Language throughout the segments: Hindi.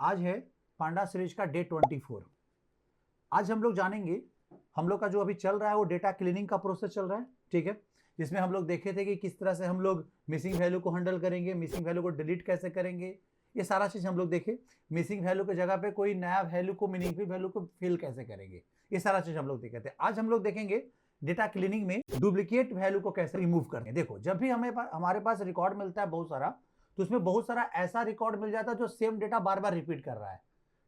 आज है पांडा सीरीज का डे 24। आज हम लोग जानेंगे, हम लोग का जो अभी चल रहा है वो डेटा क्लीनिंग का प्रोसेस चल रहा है, ठीक है। जिसमें हम लोग देखे थे कि किस तरह से हम लोग मिसिंग वैल्यू को हैंडल करेंगे, मिसिंग वैल्यू को डिलीट कैसे करेंगे, ये सारा चीज हम लोग देखे। मिसिंग वैल्यू की जगह पे कोई नया वैल्यू को, मीनिंगफुल वैल्यू को फिल कैसे करेंगे, ये सारा चीज हम लोग देखे थे। आज हम लोग देखेंगे डेटा क्लीनिंग में डुप्लीकेट वैल्यू को कैसे रिमूव करें। देखो, जब भी हमारे पास रिकॉर्ड मिलता है बहुत सारा, तो उसमें बहुत सारा ऐसा रिकॉर्ड मिल जाता है जो सेम डेटा बार बार रिपीट कर रहा है,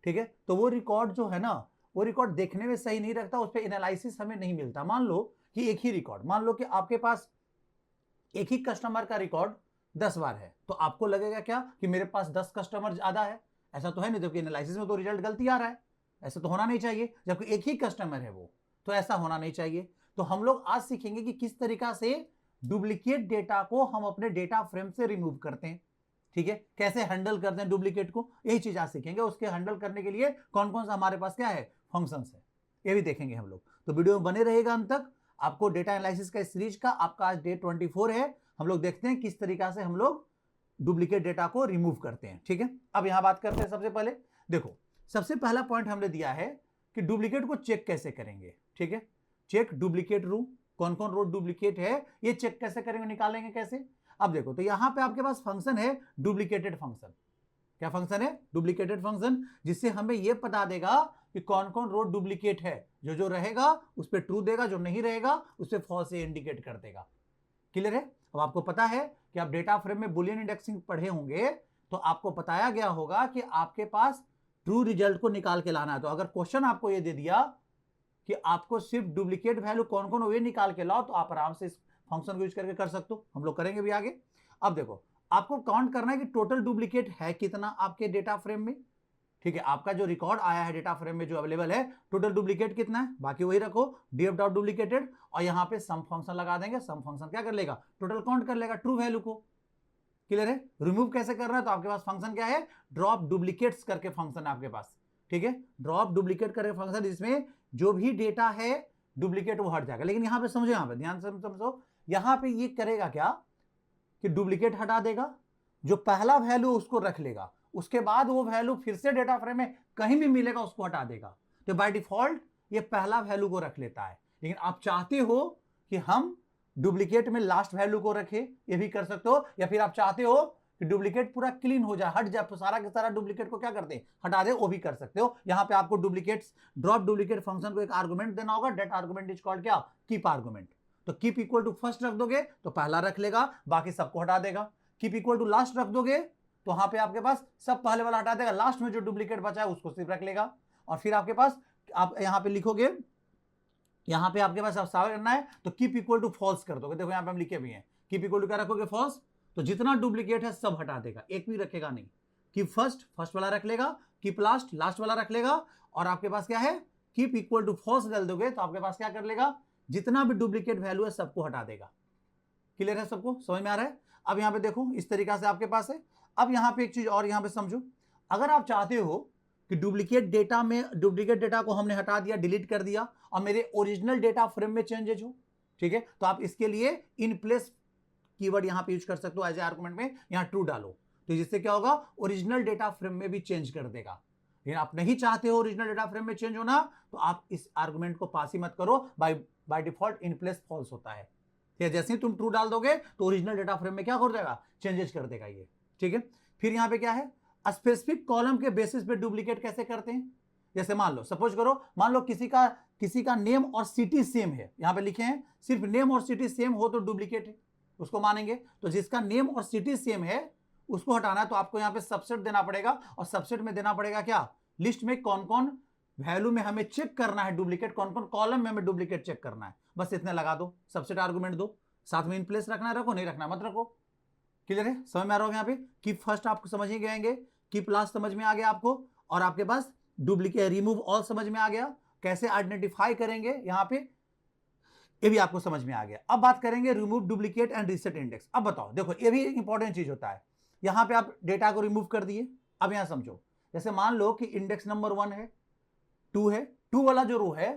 ठीक है। तो वो रिकॉर्ड जो है ना, वो रिकॉर्ड देखने में सही नहीं रखता, उस पर एनालिसिस हमें नहीं मिलता। मान लो कि एक ही रिकॉर्ड, मान लो कि आपके पास एक ही कस्टमर का रिकॉर्ड 10 बार है, तो आपको लगेगा क्या कि मेरे पास 10 कस्टमर ज्यादा है। ऐसा तो है नहीं, जबकि एनालिसिस में तो रिजल्ट गलती आ रहा है। ऐसा तो होना नहीं चाहिए, जबकि एक ही कस्टमर है वो, तो ऐसा होना नहीं चाहिए। तो हम लोग आज सीखेंगे कि किस तरीका से डुप्लीकेट डेटा को हम अपने डेटा फ्रेम से रिमूव करते हैं, ठीक है। कैसे हैंडल करते हैं डुप्लीकेट को, यही चीज आज सीखेंगे। उसके हैंडल करने के लिए कौन कौन सा हमारे पास क्या है, फंक्शंस है, ये भी देखेंगे हम लोग। तो वीडियो में बने रहेगा अंत तक। आपको डेटा एनालिसिस का सीरीज का आपका आज डे 24 है। हम लोग देखते हैं किस तरीका से हम लोग डुप्लीकेट डेटा को रिमूव करते हैं, ठीक है। अब यहां बात करते हैं, सबसे पहले देखो, सबसे पहला पॉइंट हमने दिया है कि डुप्लीकेट को चेक कैसे करेंगे, ठीक है। चेक डुप्लीकेट रो, कौन कौन रो डुप्लीकेट है ये चेक कैसे करेंगे, निकालेंगे कैसे। अब देखो, तो यहां पे आपके पास फंक्शन है डुप्लीकेटेड फंक्शन। क्या फंक्शन है, डुप्लीकेटेड फंक्शन, जिससे हमें यह पता देगा कि कौन कौन रो डुप्लीकेट है। जो जो रहेगा उस पर ट्रू देगा, जो नहीं रहेगा उस पर फॉल्स इंडिकेट कर देगा। क्लियर है। अब आपको पता है कि आप डेटा फ्रेम में बुलियन इंडेक्सिंग पढ़े होंगे, तो आपको बताया गया होगा कि आपके पास ट्रू रिजल्ट को निकाल के लाना है। तो अगर क्वेश्चन आपको यह दे दिया कि आपको सिर्फ डुप्लीकेट वैल्यू कौन कौन वे निकाल के लाओ, तो आप आराम से इस फंक्शन को यूज करके कर सकते हो। हम लोग करेंगे भी आगे। अब देखो, आपको काउंट करना है कि टोटल डुप्लीकेट है कितना आपके डेटा फ्रेम में, ठीक है। आपका जो रिकॉर्ड आया है डेटा फ्रेम में जो अवेलेबल है, टोटल डुप्लीकेट कितना है, बाकी वही रखो, डीएफ डॉट डुप्लीकेटेड, और यहां पे सम फंक्शन लगा देंगे। सम फंक्शन क्या कर लेगा, टोटल काउंट कर लेगा ट्रू वैल्यू को। क्लियर है। रिमूव कैसे करना है, तो आपके पास फंक्शन क्या है, ड्रॉप डुप्लीकेट्स करके फंक्शन है आपके पास, ठीक है। ड्रॉप डुप्लीकेट करके फंक्शन, जिसमें जो भी डेटा है डुप्लीकेट वो हट जाएगा। लेकिन यहां पे समझो, यहां पे ध्यान से समझो, यहां पे ये करेगा क्या कि डुप्लीकेट हटा देगा, जो पहला वैल्यू उसको रख लेगा, उसके बाद वो वैल्यू फिर से डेटा फ्रेम में कहीं भी मिलेगा उसको हटा देगा। तो बाय डिफॉल्ट ये पहला वैल्यू को रख लेता है। लेकिन आप चाहते हो कि हम डुप्लीकेट में लास्ट वैल्यू को रखें, ये भी कर सकते हो। या फिर आप चाहते हो कि डुप्लीकेट पूरा क्लीन हो जाए, हट जाए, सारा के सारा डुप्लीकेट को क्या करते हैं, हटा दे, वो भी कर सकते हो। यहां पे आपको डुप्लीकेट्स, ड्रॉप डुप्लीकेट फंक्शन को एक आर्गुमेंट देना होगा। दैट आर्गुमेंट इज कॉल्ड क्या, कीप आर्गुमेंट। तो कीप इक्वल टू फर्स्ट रख दोगे तो पहला रख लेगा, बाकी सबको हटा देगा। कीप इक्वल टू लास्ट रख दोगे तो वहां पे आपके पास सब पहले वाला हटा देगा, लास्ट में जो डुप्लीकेट बचा है उसको सिर्फ रख लेगा। और फिर आपके पास, आप यहां पे लिखोगे, यहां पे आपके पास अब साबित करना है तो कीप इक्वल टू फॉल्स कर दोगे। देखो यहां पे हम लिखे भी हैं, कीप इक्वल टू क्या रखोगे, फॉल्स। तो जितना डुप्लीकेट है सब हटा देगा, एक भी रखेगा नहीं। कीप फर्स्ट, फर्स्ट वाला रख लेगा, कीप लास्ट, लास्ट वाला रख लेगा। और आपके पास क्या है, कीप इक्वल टू फॉल्स डाल दोगे तो आपके पास क्या कर लेगा, जितना भी डुप्लीकेट वैल्यू है सबको हटा देगा। क्लियर है, सबको समझ में आ रहा है। अब यहां पे देखो, इस तरीका से आपके पास है। अब यहां पे एक चीज और यहां पे समझो, अगर आप चाहते हो कि डुप्लीकेट डेटा को हमने हटा दिया, डिलीट कर दिया, और मेरे ओरिजिनल डेटा फ्रेम में चेंजेज हो, ठीक है, तो आप इसके लिए इन प्लेस कीवर्ड यहां पे यूज कर सकते हो एज ए आर्गुमेंट में। यहां ट्रू डालो, तो जिससे क्या होगा, ओरिजिनल डेटा फ्रेम में भी चेंज कर देगा। लेकिन आप नहीं चाहते हो ओरिजिनल डेटा फ्रेम में चेंज होना, तो आप इस आर्गुमेंट को पास ही मत करो। By default in place false होता है। जैसे ही तुम ट्रू डाल दोगे तो ओरिजिनल डेटा फ्रेम में क्या हो जाएगा, चेंजेस कर देगा ये, ठीक है। फिर यहां पे क्या है, स्पेसिफिक कॉलम के बेसिस पे डुप्लीकेट कैसे करते हैं। जैसे मान लो, सपोज करो, मान लो किसी का नेम और सिटी सेम है, यहां पे लिखे हैं सिर्फ नेम और सिटी सेम हो तो डुप्लीकेट है, उसको मानेंगे। तो जिसका नेम और सिटी सेम है उसको हटाना है, तो आपको यहां पे सबसेट देना पड़ेगा। और सबसेट में देना पड़ेगा क्या, लिस्ट में कौन कौन वैल्यू में हमें चेक करना है डुप्लीकेट, कौन कौन कॉलम में हमें डुप्लीकेट चेक करना है। बस इतने लगा दो, सबसेट आर्गुमेंट दो। साथ में इन प्लेस रखना है, रखो, नहीं रखना मत रखो। क्लियर है, समझ में आ रहा होगा। यहाँ पे कीप फर्स्ट आपको समझ ही गएंगे, कीप लास्ट समझ में आ गया आपको, और आपके पास डुप्लीकेट, रिमूव ऑल समझ में आ गया। कैसे आइडेंटिफाई करेंगे यहां पे, ये भी आपको समझ में आ गया। अब बात करेंगे remove duplicate and reset index. अब बताओ, देखो ये भी इंपॉर्टेंट चीज होता है। यहां पे आप डेटा को रिमूव कर दिए। अब यहां समझो, जैसे मान लो कि इंडेक्स नंबर 1 है, 2 है, 2 वाला जो रो है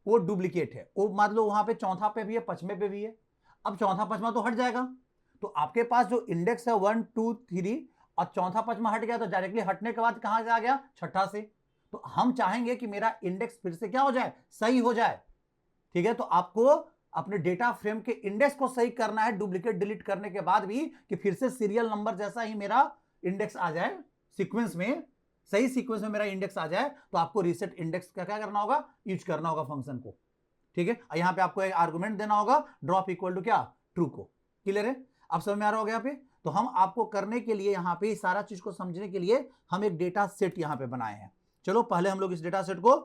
वो डुप्लीकेट है। वो मान लो वहां पे चौथा पे भी है, पचमे पे भी है। अब चौथा पचमा तो हट जाएगा, तो आपके पास जो इंडेक्स है 1 2 3, और चौथा पंचमा हट गया तो डायरेक्टली हटने के बाद कहां से आ गया, छठा से। तो हम चाहेंगे कि मेरा इंडेक्स फिर से क्या हो जाए, सही हो जाए। ठीक है, तो आपको अपने डेटा फ्रेम के इंडेक्स को सही करना है डुप्लीकेट डिलीट करने के बाद भी, कि फिर से सीरियल नंबर जैसा ही मेरा इंडेक्स आ जाए, सीक्वेंस में, सही सीक्वेंस में मेरा इंडेक्स आ जाए। तो आपको रीसेट इंडेक्स का क्या करना होगा, यूज करना होगा फंक्शन को। ठीक है, यहां पे आपको एक आर्गुमेंट देना होगा, ड्रॉप इक्वल टू क्या, ट्रू को। क्लियर है, अब समझ में आ रहा होगा यहाँ पे। तो हम आपको करने के लिए यहाँ पे सारा चीज को समझने के लिए हम एक डेटा सेट यहाँ पे बनाए हैं। चलो पहले हम लोग इस डेटा सेट को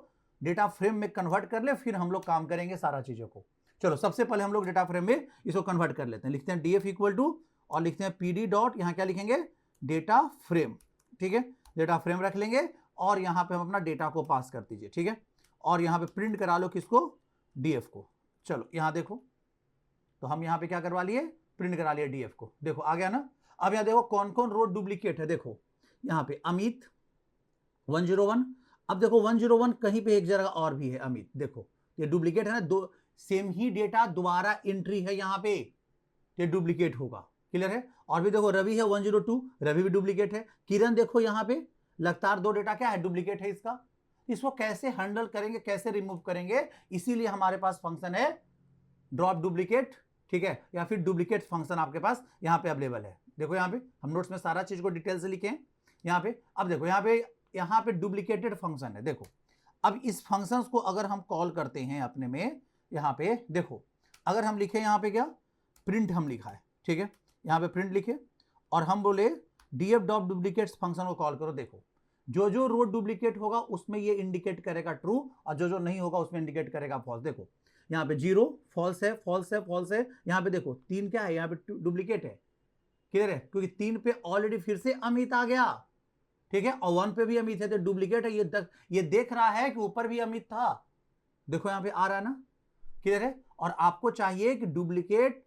डेटा फ्रेम में कन्वर्ट कर ले, फिर हम लोग काम करेंगे सारा चीजों को। चलो सबसे पहले हम लोग डेटा फ्रेम में इसको कन्वर्ट कर लेते हैं। लिखते हैं df इक्वल टू और लिखते हैं pd डॉट, यहाँ क्या लिखेंगे, डेटा फ्रेम। ठीक है, डेटा फ्रेम रख लेंगे और यहाँ पे हम अपना डेटा को पास कर दीजिए। ठीक है, और यहाँ पे प्रिंट करा लो किसको, df को। चलो यहाँ देखो, तो हम यहाँ पे क्या करवा लिए, प्रिंट करा लिया df को। देखो आ गया ना। अब यहाँ देखो कौन कौन रो डुप्लीकेट है। देखो यहाँ पे अमित 101, अब देखो 101 कहीं पे एक जगह और भी है अमित, देखो ये डुप्लीकेट है ना, दो सेम ही डेटा दोबारा एंट्री है यहाँ पे, ये डुप्लीकेट होगा। क्लियर है, और भी देखो रवि है 102, रवि भी डुप्लीकेट है। किरण देखो यहाँ पे लगातार दो डेटा क्या है, डुप्लीकेट है इसका। इसको कैसे हैंडल करेंगे, कैसे रिमूव करेंगे, इसीलिए हमारे पास फंक्शन है ड्रॉप डुप्लीकेट। ठीक है, या फिर डुप्लीकेट फंक्शन आपके पास यहाँ पे अवेलेबल है। देखो यहाँ पे हम नोट्स में सारा चीज को डिटेल से लिखे हैं यहाँ पे। अब देखो यहाँ पे डुप्लीकेटेड फंक्शन है। देखो अब इस फंक्शंस को अगर हम कॉल करते हैं अपने में, यहाँ पे देखो अगर हम लिखे यहाँ पे क्या, प्रिंट हम लिखा है। ठीक है, यहाँ पे प्रिंट लिखे और हम बोले df डॉट डुप्लीकेट्स फंक्शन को कॉल करो। देखो जो जो रो डुप्लीकेट होगा उसमें ये इंडिकेट करेगा ट्रू, और जो जो नहीं होगा उसमें इंडिकेट करेगा फॉल्स। देखो यहाँ पे 0 फॉल्स है, फॉल्स है, फॉल्स है। यहाँ पे देखो 3 क्या है, यहाँ पे डुप्लीकेट है। क्लियर है, क्योंकि 3 पे ऑलरेडी फिर से अमित आ गया। ठीक है, और 1 पे भी अमित है, तो डुप्लीकेट है। ये देख रहा है कि ऊपर भी अमित था। देखो यहाँ पे आ रहा है ना। क्लियर है, और आपको चाहिए कि डुप्लीकेट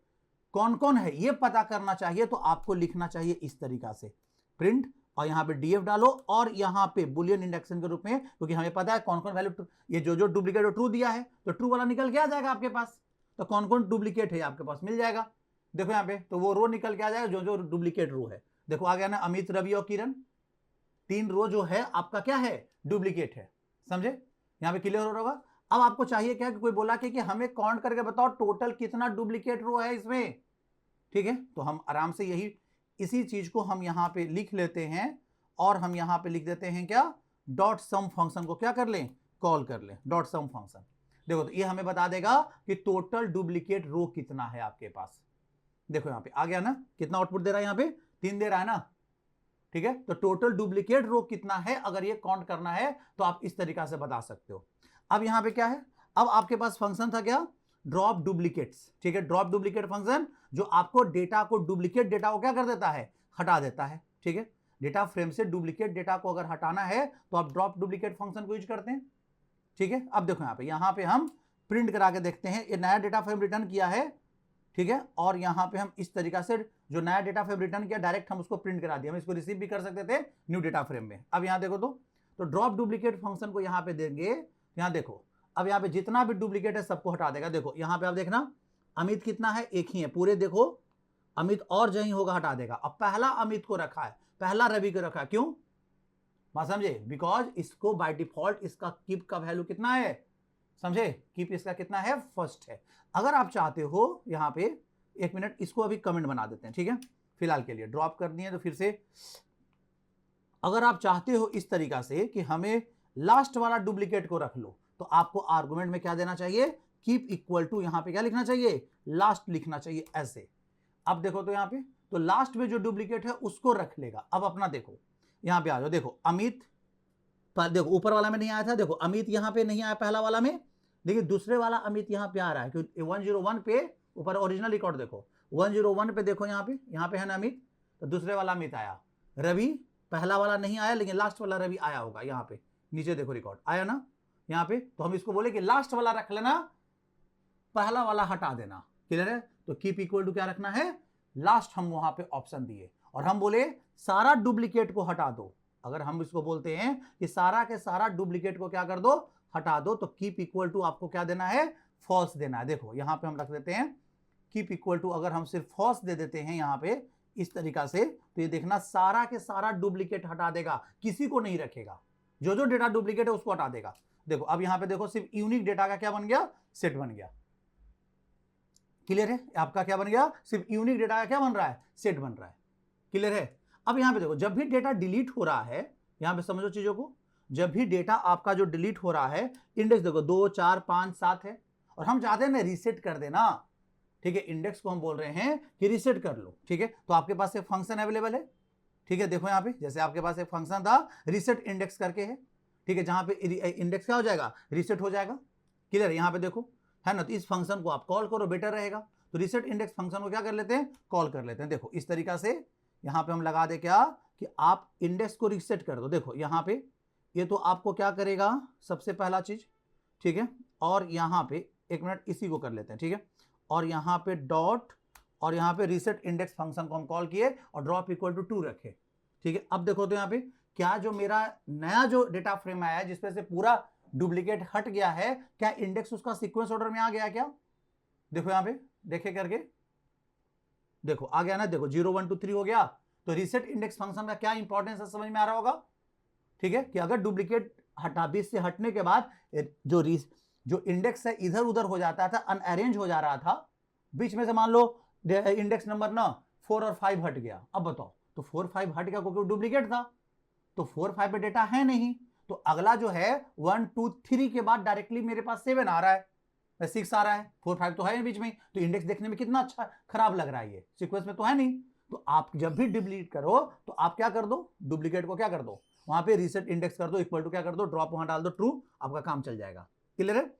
कौन कौन है ये पता करना चाहिए, तो आपको लिखना चाहिए इस तरीका से, प्रिंट और यहाँ पे df डालो और यहाँ पे बुलियन इंडेक्शन के रूप में, क्योंकि हमें पता है कौन कौन वैल्यू, ये जो जो डुप्लीकेट ट्रू दिया है तो ट्रू वाला निकल के आ जाएगा आपके पास। तो कौन कौन डुप्लीकेट है आपके पास मिल जाएगा। देखो यहाँ पे तो वो रो निकल के आ जाएगा जो जो डुप्लीकेट रो है। देखो आ गया ना, अमित, रवि और किरण, 3 रो जो है आपका क्या है, डुप्लीकेट है। समझे, यहाँ पे क्लियर हो रहा होगा। अब आपको चाहिए क्या कि कोई बोला कि हमें काउंट करके बताओ टोटल कितना डुप्लीकेट रो है इसमें। ठीक है, तो हम आराम से इसी चीज को हम यहां पे लिख लेते हैं और हम यहां पे लिख देते हैं क्या, डॉट सम फंक्शन को क्या कर लें, कॉल कर लें, डॉट सम फंक्शन। देखो तो ये हमें बता देगा कि टोटल डुप्लीकेट रो कितना है आपके पास। देखो यहां पे आ गया ना, कितना आउटपुट दे रहा है, यहां पे 3 दे रहा है ना। ठीक है, तो टोटल डुप्लीकेट रो कितना है, अगर ये काउंट करना है तो आप इस तरीका से बता सकते हो। अब यहां पे क्या है, अब आपके पास फंक्शन था क्या, ड्रॉप डुप्लीकेट्स। ठीक है, ड्रॉप डुप्लीकेट फंक्शन जो आपको डेटा को, डुप्लीकेट डेटा को क्या कर देता है, हटा देता है। ठीक है, डेटा फ्रेम से डुप्लीकेट डेटा को अगर हटाना है तो आप ड्रॉप डुप्लीकेट फंक्शन को यूज करते हैं। ठीक है, अब देखो यहाँ पे हम प्रिंट करा के देखते हैं, ये नया डेटा फ्रेम रिटर्न किया है। ठीक है, और यहाँ पे हम इस तरीका से जो नया डेटा फ्रेम रिटर्न किया डायरेक्ट हम उसको प्रिंट करा दिया, हम इसको रिसीव भी कर सकते थे न्यू डेटा फ्रेम में। अब यहाँ देखो तो ड्रॉप डुप्लीकेट फंक्शन को यहाँ पे देंगे, यहाँ देखो अब यहाँ पे जितना भी डुप्लीकेट है सबको हटा देगा। देखो यहाँ पे आप देखना अमित कितना है, एक ही है पूरे। देखो अमित और जहीं होगा हटा देगा। अब पहला अमित को रखा है, पहला रवि को रखा है, क्यों, बात समझे, बिकॉज इसको बाय डिफॉल्ट इसका कीप का वैल्यू कितना है, समझे, कीप इसका कितना है, फर्स्ट है। अगर आप चाहते हो यहाँ पे, एक मिनट इसको अभी कमेंट बना देते हैं। ठीक है, फिलहाल के लिए ड्रॉप करनी है तो फिर से, अगर आप चाहते हो इस तरीका से कि हमें लास्ट वाला डुप्लीकेट को रख लो, तो आपको आर्गुमेंट में क्या देना चाहिए, कीप इक्वल टू, यहां पे क्या लिखना चाहिए, लास्ट लिखना चाहिए ऐसे। अब देखो तो यहां पे तो लास्ट में जो डुप्लीकेट है उसको रख लेगा। अब अपना देखो यहां पे आ जाओ, देखो अमित, देखो ऊपर वाला में नहीं आया था, देखो अमित यहां पे नहीं आया पहला वाला में, लेकिन दूसरे वाला अमित यहां पे आ रहा है, क्योंकि 101 पे ऊपर ओरिजिनल रिकॉर्ड देखो 101 पे देखो, यहाँ पे है ना अमित, तो दूसरे वाला अमित आया। रवि पहला वाला नहीं आया, लेकिन लास्ट वाला रवि आया होगा। यहाँ पे नीचे देखो रिकॉर्ड आया ना यहाँ पे, तो हम इसको बोले कि लास्ट वाला रख लेना, पहला वाला हटा देना। क्लियर है, तो कीप इक्वल टू क्या रखना है, लास्ट हम वहां पे ऑप्शन दिए, और हम बोले सारा डुप्लीकेट को हटा दो। अगर हम इसको बोलते हैं कि सारा के सारा डुप्लीकेट को क्या कर दो, हटा दो, तो कीप इक्वल टू आपको क्या देना है, फॉल्स देना है। देखो यहां पे हम रख देते हैं कीप इक्वल टू, अगर हम सिर्फ फॉल्स दे देते हैं यहाँ पे इस तरीका से, तो ये देखना सारा के सारा डुप्लीकेट हटा देगा, किसी को नहीं रखेगा, जो जो डेटा डुप्लीकेट है उसको हटा देगा। देखो अब यहां पे देखो सिर्फ यूनिक डेटा का क्या बन गया, सेट बन गया। क्लियर है? आपका क्या बन गया, सिर्फ यूनिक डेटा का क्या बन रहा है, सेट बन रहा है। क्लियर है? अब यहां पे देखो जब भी डेटा डिलीट हो रहा है, यहां पे समझो चीजों को, जब भी डेटा आपका जो डिलीट हो रहा है, इंडेक्स देखो 2 4 5 7 है और हम चाहते हैं ना रीसेट कर देना, ठीक है, इंडेक्स को हम बोल रहे हैं कि रीसेट कर लो, ठीक है। तो आपके पास एक फंक्शन अवेलेबल है, ठीक है, देखो यहां पे जैसे आपके पास एक फंक्शन था रीसेट इंडेक्स करके है, ठीक है, जहां पे इंडेक्स क्या हो जाएगा, रीसेट हो जाएगा। क्लियर है? यहां पे देखो है ना, तो इस फंक्शन को आप कॉल करो, बेटर रहेगा। तो रीसेट इंडेक्स फंक्शन को क्या कर लेते हैं, कॉल कर लेते हैं। देखो इस तरीका से यहां पे हम लगा दे क्या कि आप इंडेक्स को रीसेट कर दो। देखो यहां पे ये तो आपको क्या करेगा, सबसे पहला चीज, ठीक है, और यहां पे एक मिनट इसी को कर लेते हैं, ठीक है, और यहां पे डॉट और यहां पे रीसेट इंडेक्स फंक्शन को हम कॉल किए और ड्रॉप इक्वल टू 2 रखे, ठीक है। अब देखो तो यहां पे क्या जो मेरा नया जो डेटा फ्रेम आया है जिसपे से पूरा डुप्लीकेट हट गया है, क्या इंडेक्स उसका सीक्वेंस ऑर्डर में आ गया क्या? देखो यहां पे देखे करके, देखो आ गया ना, देखो 0 1 2 3 हो गया। तो रीसेट इंडेक्स फंक्शन का क्या इंपॉर्टेंस है समझ में आ रहा होगा, ठीक है, कि अगर डुप्लीकेट हटा बीच से हटने के बाद जो इंडेक्स है इधर उधर हो जाता था, अनअरेंज हो जा रहा था, बीच में से मान लो इंडेक्स नंबर ना 4 और 5 हट गया। अब बताओ, तो 4 5 हट गया क्योंकि डुप्लीकेट था, तो 4 5 पे डेटा है नहीं, तो अगला जो है 1 2 3 के बाद डायरेक्टली मेरे पास 7 आ रहा है, 6 आ रहा है, 4 5 तो है बीच में, तो इंडेक्स देखने में कितना अच्छा खराब लग रहा है, ये सीक्वेंस में तो है नहीं। तो आप जब भी डिलीट करो तो आप क्या कर दो, डुप्लीकेट को क्या कर दो, वहां पे रीसेट इंडेक्स कर दो, इक्वल टू क्या कर दो, ड्रॉप वहां डाल दो ट्रू, आपका काम चल जाएगा। क्लियर है?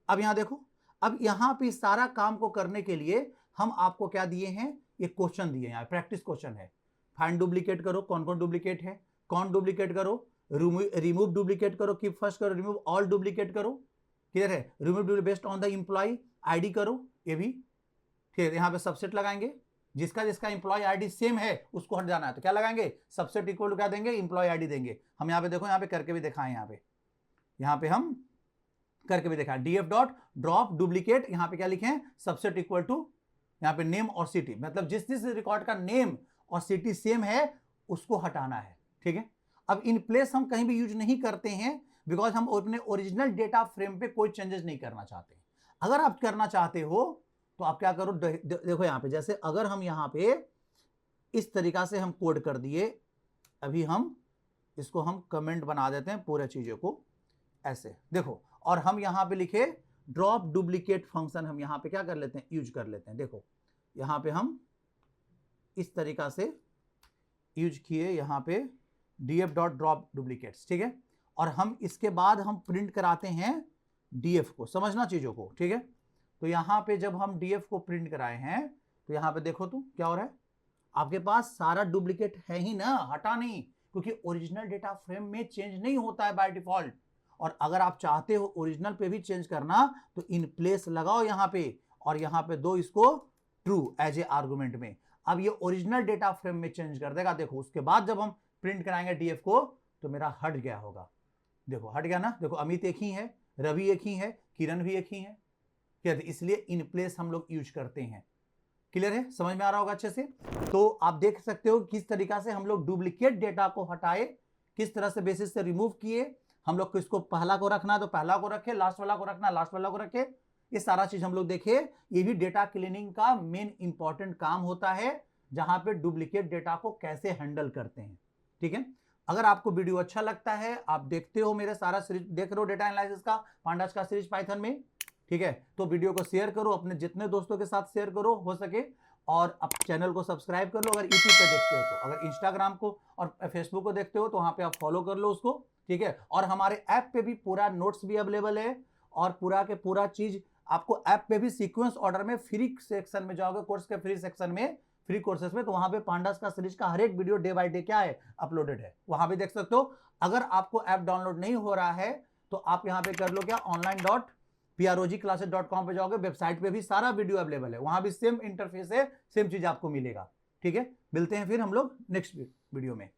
अब यहां देखो, अब यहां पे सारा काम को करने के लिए हम आपको क्या दिए हैं, ये क्वेश्चन दिए हैं, प्रैक्टिस क्वेश्चन है। फाइंड डुप्लीकेट करो, कौन कौन डुप्लीकेट है, कौन डुप्लीकेट करो, रिमूव डुप्लीकेट करो, कीप फर्स्ट करो, रिमूव ऑल डुप्लीकेट करो। क्लियर है? Remove based on the employ ID करो, ये भी ठीक है। यहां पे सबसेट लगाएंगे, जिसका जिसका एम्प्लॉय आईडी सेम है उसको हट जाना है, तो क्या लगाएंगे, सबसेट इक्वल टू क्या देंगे, एम्प्लॉय आईडी देंगे। हम यहाँ पे देखो, यहाँ पे करके भी दिखाएं, यहाँ पे हम करके भी दिखाएं, डीएफ डॉट ड्रॉप डुप्लीकेट, यहाँ पे क्या लिखे, सबसेट इक्वल टू, यहाँ पे नेम और सिटी, मतलब जिस जिस रिकॉर्ड का नेम और सिटी सेम है उसको हटाना है, ठीक है। अब इन प्लेस हम कहीं भी यूज नहीं करते हैं, बिकॉज हम अपने ओरिजिनल डेटा फ्रेम पे कोई चेंजेस नहीं करना चाहते। अगर आप करना चाहते हो तो आप क्या करो, देखो यहां पे जैसे अगर हम यहां पे इस तरीका से हम कोड कर दिए, अभी हम इसको हम कमेंट बना देते हैं पूरे चीजों को ऐसे, देखो, और हम यहां पे लिखे ड्रॉप डुप्लीकेट फंक्शन, हम यहां पे क्या कर लेते हैं, यूज कर लेते हैं। देखो यहां पे हम इस तरीका से यूज किए, यहां पे डीएफ डॉट ड्रॉप डुप्लीकेट्स, ठीक है, और हम इसके बाद हम प्रिंट कराते हैं डीएफ को, समझना चीजों को, ठीक है। तो यहां पे जब हम डीएफ को प्रिंट कराए हैं, तो यहां पे देखो तो क्या हो रहा है, आपके पास सारा डुप्लीकेट है ही ना, हटा नहीं, क्योंकि ओरिजिनल डेटा फ्रेम में चेंज नहीं होता है बाय डिफॉल्ट। और अगर आप चाहते हो ओरिजिनल पे भी चेंज करना, तो इन प्लेस लगाओ यहां पे, और यहां पे दो इसको ट्रू एज ए आर्गुमेंट में। अब ये ओरिजिनल डेटा फ्रेम में चेंज कर देगा। देखो उसके बाद जब हम प्रिंट कराएंगे डीएफ को, तो मेरा हट गया होगा, देखो हट गया ना, देखो अमित एक ही है, रवि एक ही है, किरण भी एक ही है, इसलिए इन प्लेस हम लोग यूज करते हैं। क्लियर है? समझ में आ रहा होगा अच्छे से। तो आप देख सकते हो किस तरीका से हम लोग डुप्लीकेट डेटा को हटाए, किस तरह से बेसिस से रिमूव किए। हम लोग किसको पहला को रखना है तो पहला को रखे, लास्ट वाला को रखना लास्ट वाला को रखे, ये सारा चीज हम लोग देखे। ये भी डेटा क्लीनिंग का मेन इंपॉर्टेंट काम होता है, जहां पे डुप्लीकेट डेटा को कैसे हैंडल करते हैं, ठीक है। अगर आपको वीडियो अच्छा लगता है, आप देखते हो मेरे सारा सीरीज देख रहे हो डेटा एनालिसिस का, पांडास का सीरीज पाइथन में, ठीक है, तो वीडियो को शेयर करो, अपने जितने दोस्तों के साथ शेयर करो हो सके, और अब चैनल को सब्सक्राइब कर लो अगर यूट्यूब पे देखते हो तो। अगर इंस्टाग्राम को और फेसबुक को देखते हो तो वहां पे आप फॉलो कर लो उसको, ठीक है। और हमारे ऐप पे भी पूरा नोट्स भी अवेलेबल है, और पूरा के पूरा चीज आपको ऐप पे भी सीक्वेंस ऑर्डर में फ्री सेक्शन में जाओगे, कोर्स के फ्री सेक्शन में, फ्री कोर्सेस में, तो वहां पे पांडास का सीरीज का हर एक वीडियो डे बाय डे क्या है, अपलोडेड है, वहां पे देख सकते हो। अगर आपको ऐप डाउनलोड नहीं हो रहा है तो आप यहाँ पे कर लो क्या, online.progclasses.com पे जाओगे, वेबसाइट पे भी सारा वीडियो अवेलेबल है, वहां भी सेम इंटरफेस है, सेम चीज आपको मिलेगा, ठीक है। मिलते हैं फिर हम लोग नेक्स्ट वीडियो में।